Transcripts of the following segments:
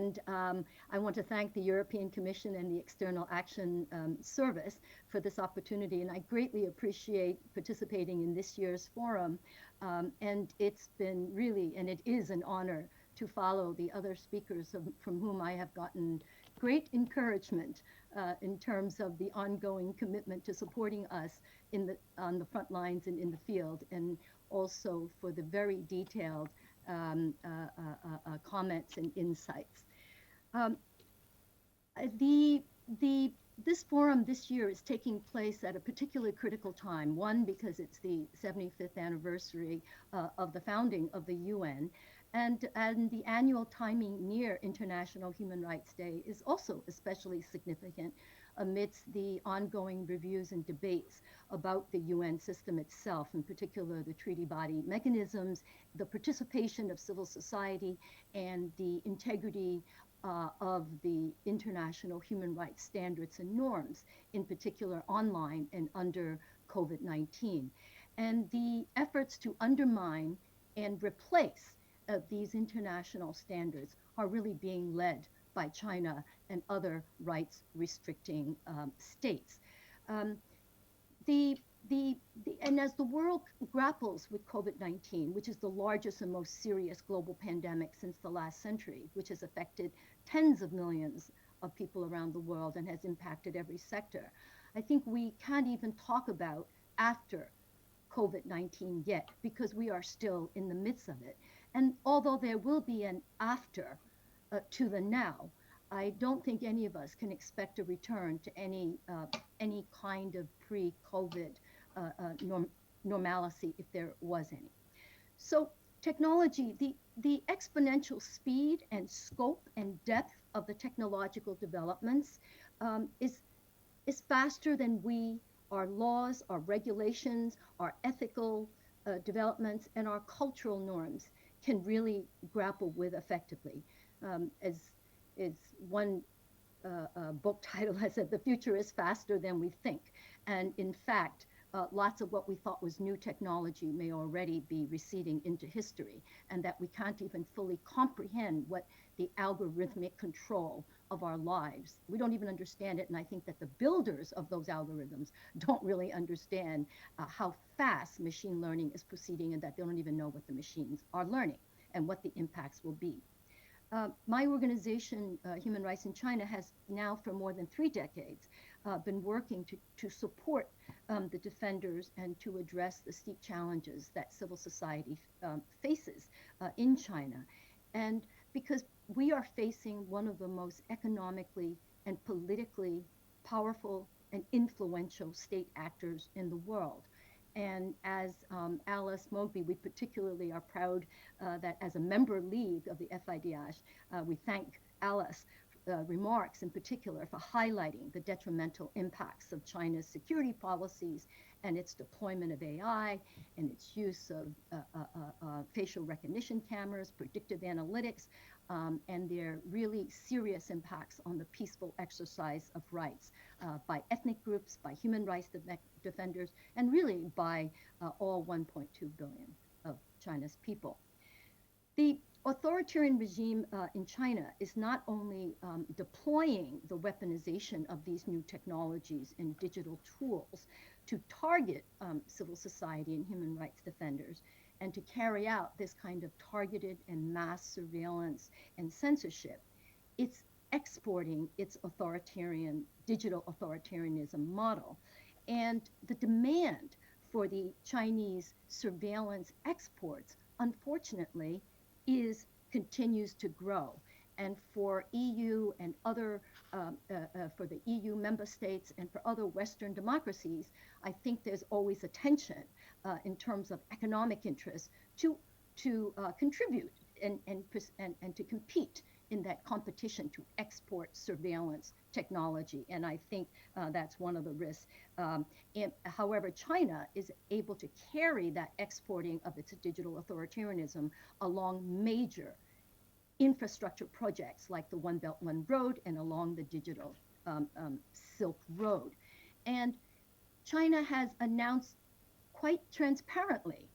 And I want to thank the European Commission and the External Action Service for this opportunity. And I greatly appreciate participating in this year's forum. And it's been really, and it is an honor to follow the other speakers from whom I have gotten great encouragement in terms of the ongoing commitment to supporting us on the front lines and in the field, and also for the very detailed comments and insights. Um, the the This forum this year is taking place at a particularly critical time. One, because it's the 75th anniversary of the founding of the UN, and the annual timing near International Human Rights Day is also especially significant amidst the ongoing reviews and debates about the UN system itself, in particular the treaty body mechanisms, the participation of civil society, and the integrity of the international human rights standards and norms, in particular online and under COVID-19. And the efforts to undermine and replace these international standards are really being led by China and other rights restricting states. Um, the, and as the world grapples with COVID-19, which is the largest and most serious global pandemic since the last century, which has affected tens of millions of people around the world and has impacted every sector, I think we can't even talk about after COVID-19 yet, because we are still in the midst of it. And although there will be an after to the now, I don't think any of us can expect a return to any kind of pre-COVID normalcy, if there was any. So technology, the exponential speed and scope and depth of the technological developments is faster than our laws, our regulations, our ethical developments, and our cultural norms can really grapple with effectively. As one book title has said, the future is faster than we think. And in fact, lots of what we thought was new technology may already be receding into history, and that we can't even fully comprehend what the algorithmic control of our lives. We don't even understand it, and I think that the builders of those algorithms don't really understand how fast machine learning is proceeding, and that they don't even know what the machines are learning and what the impacts will be. My organization, Human Rights in China, has now for more than 3 decades been working to support the defenders and to address the steep challenges that civil society faces in China. And because we are facing one of the most economically and politically powerful and influential state actors in the world. And as Alice Mogby, we particularly are proud that as a member league of the FIDH, we thank Alice remarks in particular for highlighting the detrimental impacts of China's security policies and its deployment of AI and its use of facial recognition cameras, predictive analytics, and their really serious impacts on the peaceful exercise of rights by ethnic groups, by human rights defenders, and really by all 1.2 billion of China's people. The authoritarian regime in China is not only deploying the weaponization of these new technologies and digital tools to target civil society and human rights defenders, and to carry out this kind of targeted and mass surveillance and censorship, it's exporting its digital authoritarianism model. And the demand for the Chinese surveillance exports, unfortunately, continues to grow. And for EU and for the EU member states and for other Western democracies, I think there's always a tension in terms of economic interests to contribute and to compete in that competition to export surveillance technology. And I think that's one of the risks. However, China is able to carry that exporting of its digital authoritarianism along major infrastructure projects like the One Belt, One Road and along the digital Silk Road. And China has announced quite transparently,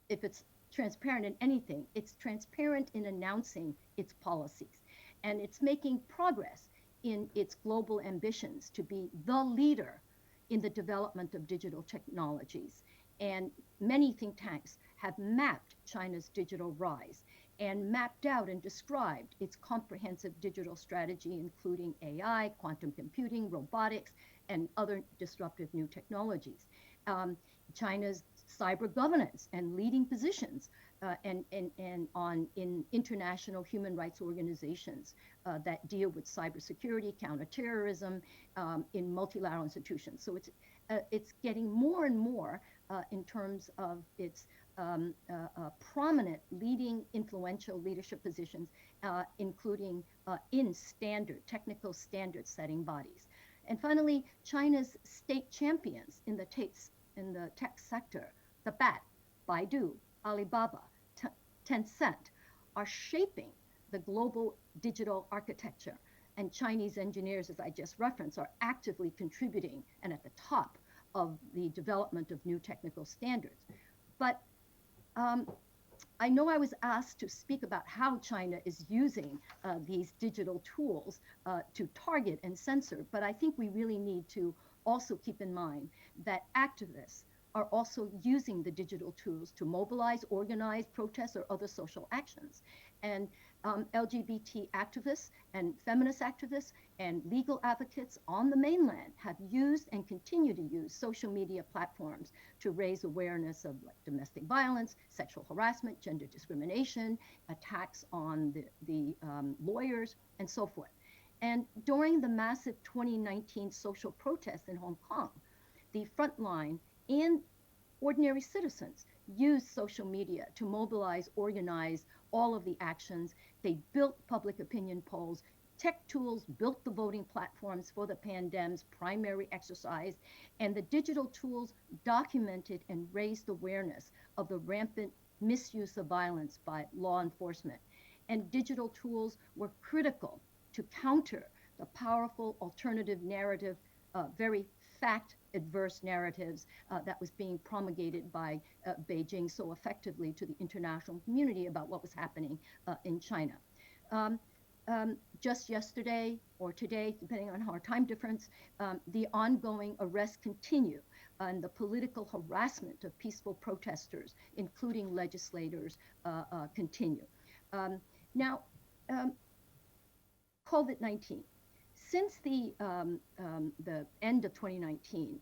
if it's transparent in anything, it's transparent in announcing its policies. and it's making progress in its global ambitions to be the leader in the development of digital technologies. And many think tanks have mapped China's digital rise and mapped out and described its comprehensive digital strategy, including AI, quantum computing, robotics, and other disruptive new technologies. Um, China's cyber governance and leading positions and on in international human rights organizations that deal with cybersecurity, counterterrorism, in multilateral institutions. So it's getting more and more in terms of its prominent leading influential leadership positions, including in technical standard setting bodies. And finally, China's state champions in the tech sector, the BAT, Baidu, Alibaba, Tencent, are shaping the global digital architecture. And Chinese engineers, as I just referenced, are actively contributing and at the top of the development of new technical standards. But um, I know I was asked to speak about how China is using these digital tools to target and censor, but I think we really need to also keep in mind that activists are also using the digital tools to mobilize, organize, protest, or other social actions. And LGBT activists and feminist activists and legal advocates on the mainland have used and continue to use social media platforms to raise awareness of like domestic violence, sexual harassment, gender discrimination, attacks on the lawyers, and so forth. And during the massive 2019 social protests in Hong Kong, the frontline and ordinary citizens used social media to mobilize, organize all of the actions. They built public opinion polls. Tech tools built the voting platforms for the pandem's primary exercise, and the digital tools documented and raised awareness of the rampant misuse of violence by law enforcement. And digital tools were critical to counter the powerful alternative narrative, very fact adverse narratives that was being promulgated by Beijing so effectively to the international community about what was happening in China. Um, just yesterday or today, depending on our time difference, the ongoing arrests continue and the political harassment of peaceful protesters, including legislators, continue. Um, now, um, COVID-19. Since the end of 2019,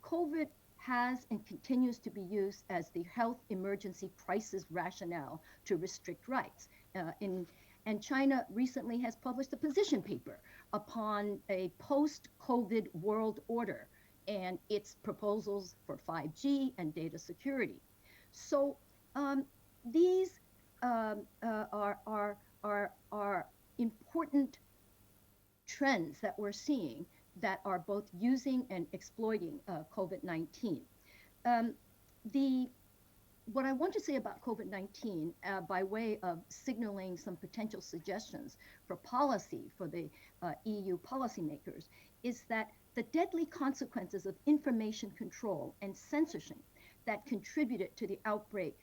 COVID has and continues to be used as the health emergency crisis rationale to restrict rights. And China recently has published a position paper upon a post-COVID world order and its proposals for 5G and data security. So um, these are important trends that we're seeing that are both using and exploiting COVID-19. Um, the what I want to say about COVID-19, by way of signaling some potential suggestions for policy for the EU policymakers, is that the deadly consequences of information control and censorship that contributed to the outbreak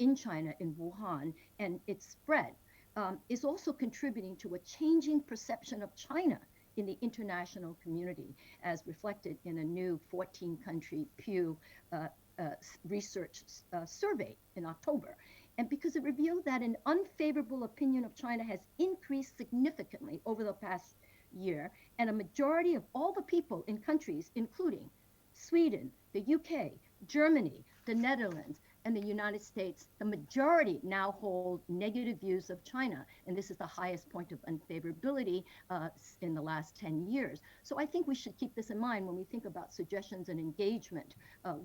in China, in Wuhan, and its spread is also contributing to a changing perception of China in the international community, as reflected in a new 14-country Pew uh, uh, research survey in October. And because it revealed that an unfavorable opinion of China has increased significantly over the past year, and a majority of all the people in countries, including Sweden, the UK, Germany, the Netherlands, and the United States, the majority now hold negative views of China. And this is the highest point of unfavorability in the last 10 years. So I think we should keep this in mind when we think about suggestions and engagement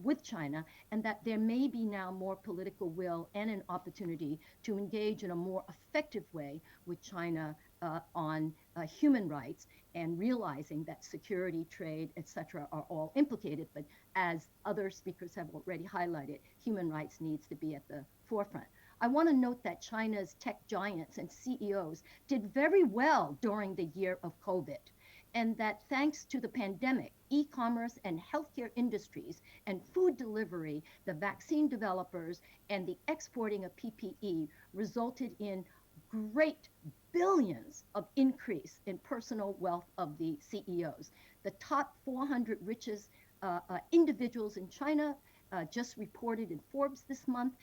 with China, and that there may be now more political will and an opportunity to engage in a more effective way with China on human rights, and realizing that security, trade, etc., are all implicated. But as other speakers have already highlighted, human rights needs to be at the forefront. I want to note that China's tech giants and CEOs did very well during the year of COVID, and that thanks to the pandemic, e-commerce and healthcare industries and food delivery, the vaccine developers, and the exporting of PPE resulted in great billions of increase in personal wealth of the CEOs. The top 400 richest individuals in China, just reported in Forbes this month,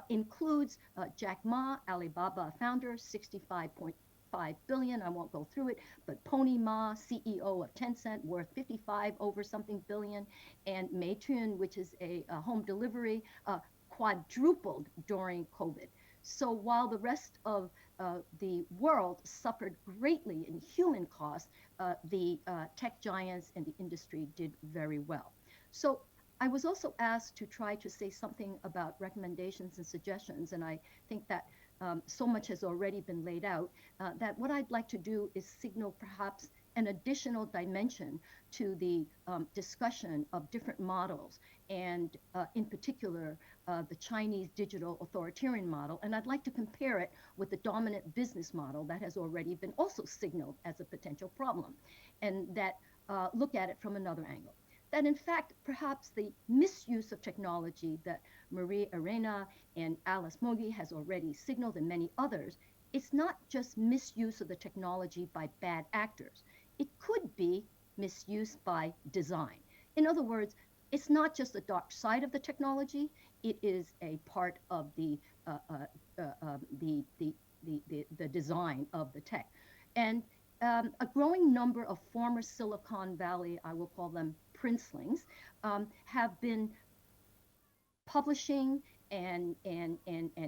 includes Jack Ma, Alibaba founder, 65.5 billion. I won't go through it, but Pony Ma, CEO of Tencent, worth 55 over something billion, and Meituan, which is a home delivery, quadrupled during COVID. So while the rest of the world suffered greatly in human costs, the tech giants and the industry did very well. So I was also asked to try to say something about recommendations and suggestions, and I think that so much has already been laid out, that what I'd like to do is signal perhaps an additional dimension to the discussion of different models, and in particular, the Chinese digital authoritarian model. And I'd like to compare it with the dominant business model that has already been also signaled as a potential problem, and that look at it from another angle. That in fact, perhaps the misuse of technology that Marie Arena and Alice Mogi has already signaled, and many others, it's not just misuse of the technology by bad actors. It could be misuse by design. In other words, it's not just the dark side of the technology, it is a part of uh, uh, the design of the tech. And a growing number of former Silicon Valley, I will call them princelings, have been publishing and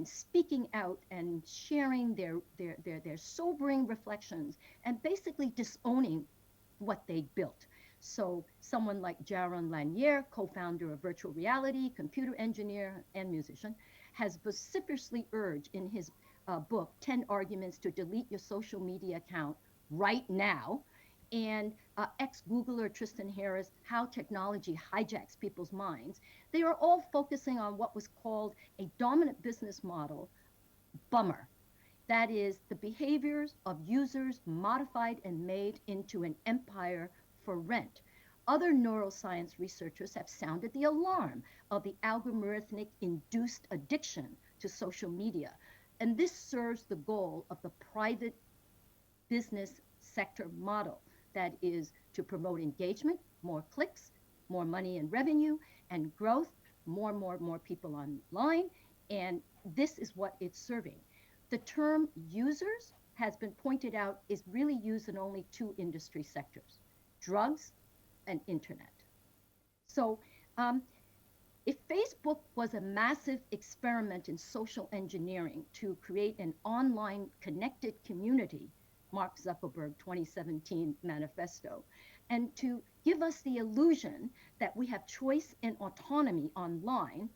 speaking out and sharing their sobering reflections and basically disowning what they built. So someone like Jaron Lanier, co-founder of virtual reality, computer engineer, and musician, has vociferously urged in his book, 10 Arguments to Delete Your Social Media Account Right Now, and ex-Googler Tristan Harris, How Technology Hijacks People's Minds. They are all focusing on what was called a dominant business model, bummer. That is, the behaviors of users modified and made into an empire for rent. Other neuroscience researchers have sounded the alarm of the algorithmic induced addiction to social media. And this serves the goal of the private business sector model, that is to promote engagement, more clicks, more money and revenue, and growth, more people online. And this is what it's serving. The term users has been pointed out is really used in only two industry sectors, drugs and internet. So um, if Facebook was a massive experiment in social engineering to create an online connected community, Mark Zuckerberg 2017 manifesto, and to give us the illusion that we have choice and autonomy online,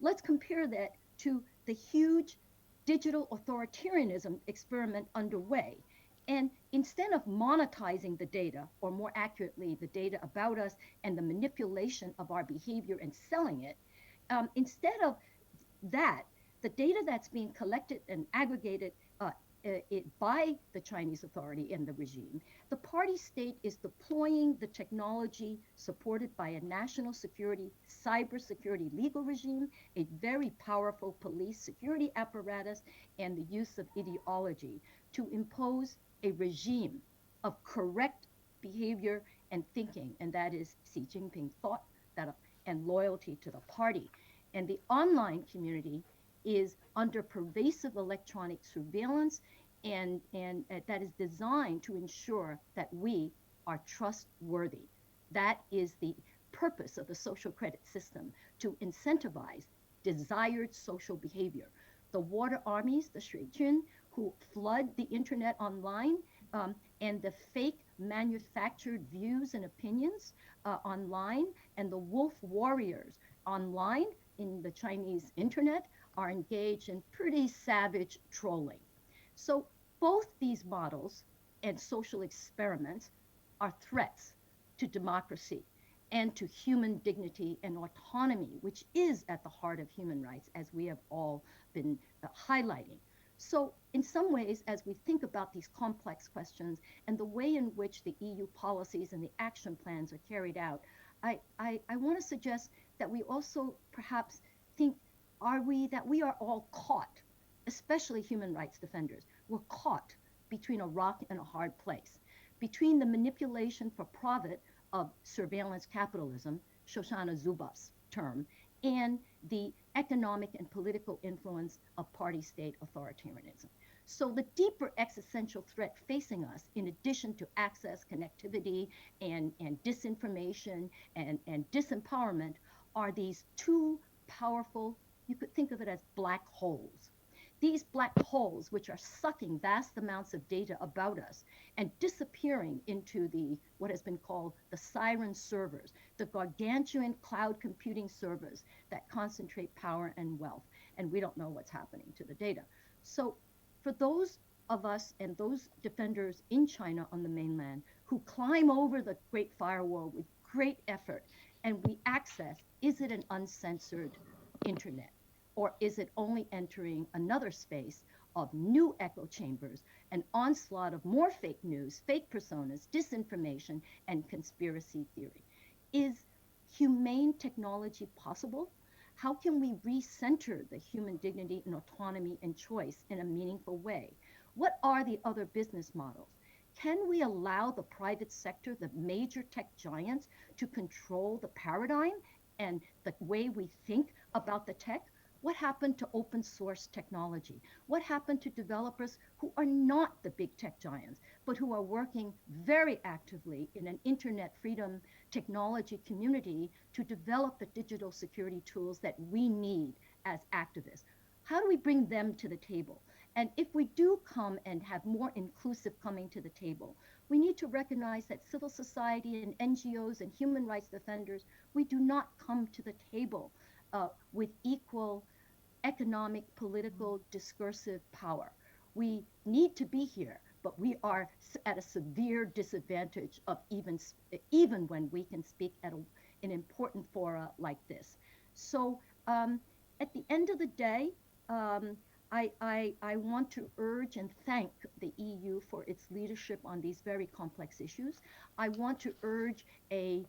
let's compare that to the huge digital authoritarianism experiment underway. And instead of monetizing the data, or more accurately, the data about us and the manipulation of our behavior and selling it, instead of that, the data that's being collected and aggregated by the Chinese authority and the regime, the party state is deploying the technology supported by a national security, cybersecurity legal regime, a very powerful police security apparatus, and the use of ideology to impose a regime of correct behavior and thinking, and that is Xi Jinping thought that, and loyalty to the party. And the online community is under pervasive electronic surveillance, and that is designed to ensure that we are trustworthy. That is the purpose of the social credit system, to incentivize desired social behavior. The water armies, the Shuijun, who flood the internet online, and the fake manufactured views and opinions online, and the wolf warriors online in the Chinese internet are engaged in pretty savage trolling. So both these models and social experiments are threats to democracy and to human dignity and autonomy, which is at the heart of human rights, as we have all been highlighting. So, in some ways, as we think about these complex questions and the way in which the EU policies and the action plans are carried out, I want to suggest that we also perhaps think, are we, that we are all caught, especially human rights defenders, were caught between a rock and a hard place, between the manipulation for profit of surveillance capitalism, Shoshana Zuboff's term, and the economic and political influence of party state authoritarianism. So, the deeper existential threat facing us, in addition to access, connectivity, and disinformation and disempowerment, are these two powerful, you could think of it as black holes. These black holes, which are sucking vast amounts of data about us and disappearing into the what has been called the siren servers, the gargantuan cloud computing servers that concentrate power and wealth, and we don't know what's happening to the data. So, for those of us and those defenders in China on the mainland who climb over the Great Firewall with great effort and we access, is it an uncensored internet? Or is it only entering another space of new echo chambers, an onslaught of more fake news, fake personas, disinformation, and conspiracy theory? Is humane technology possible? How can we recenter the human dignity and autonomy and choice in a meaningful way? What are the other business models? Can we allow the private sector, the major tech giants, to control the paradigm and the way we think about the tech? What happened to open source technology? What happened to developers who are not the big tech giants, but who are working very actively in an internet freedom technology community to develop the digital security tools that we need as activists? How do we bring them to the table? And if we do come and have more inclusive coming to the table, we need to recognize that civil society and NGOs and human rights defenders, we do not come to the table with equal economic, political, discursive power. We need to be here, but we are at a severe disadvantage of even when we can speak at an important fora like this. So at the end of the day, um, I want to urge and thank the EU for its leadership on these very complex issues. I want to urge a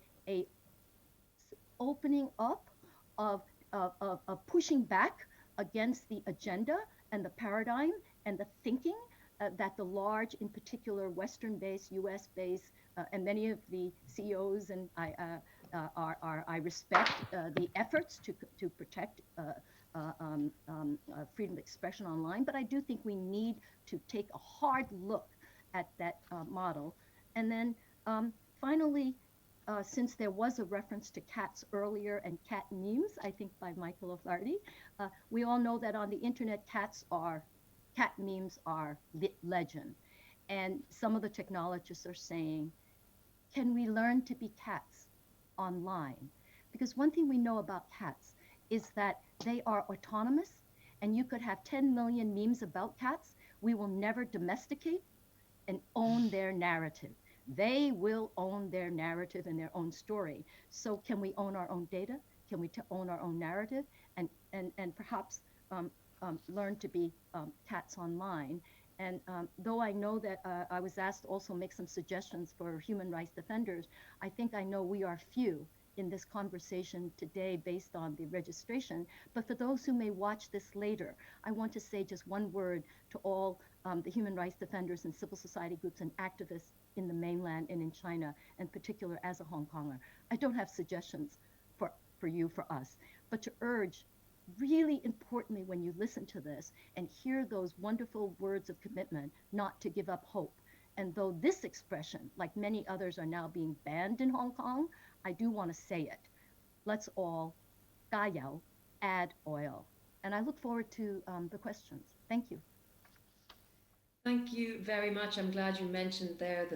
opening up of, of pushing back against the agenda and the paradigm and the thinking that the large, in particular, Western based, US based, and many of the CEOs and I respect the efforts to protect freedom of expression online, but I do think we need to take a hard look at that model. And then finally, since there was a reference to cats earlier and cat memes, I think by Michael O'Flaherty, we all know that on the internet, cat memes are legend. And some of the technologists are saying, can we learn to be cats online? Because one thing we know about cats is that they are autonomous, and you could have 10 million memes about cats. We will never domesticate and own their narrative. They will own their narrative and their own story. So, can we own our own data? Can we own our own narrative? And perhaps learn to be cats online. And though I know that I was asked to also make some suggestions for human rights defenders, I think I know we are few in this conversation today based on the registration. But for those who may watch this later, I want to say just one word to all the human rights defenders and civil society groups and activists in the mainland and in China, in particular as a Hong Konger. I don't have suggestions for you, for us, but to urge really importantly when you listen to this and hear those wonderful words of commitment, not to give up hope. And though this expression, like many others, are now being banned in Hong Kong, I do want to say it. Let's all, gayao, add oil. And I look forward to the questions. Thank you. Thank you very much. I'm glad you mentioned there the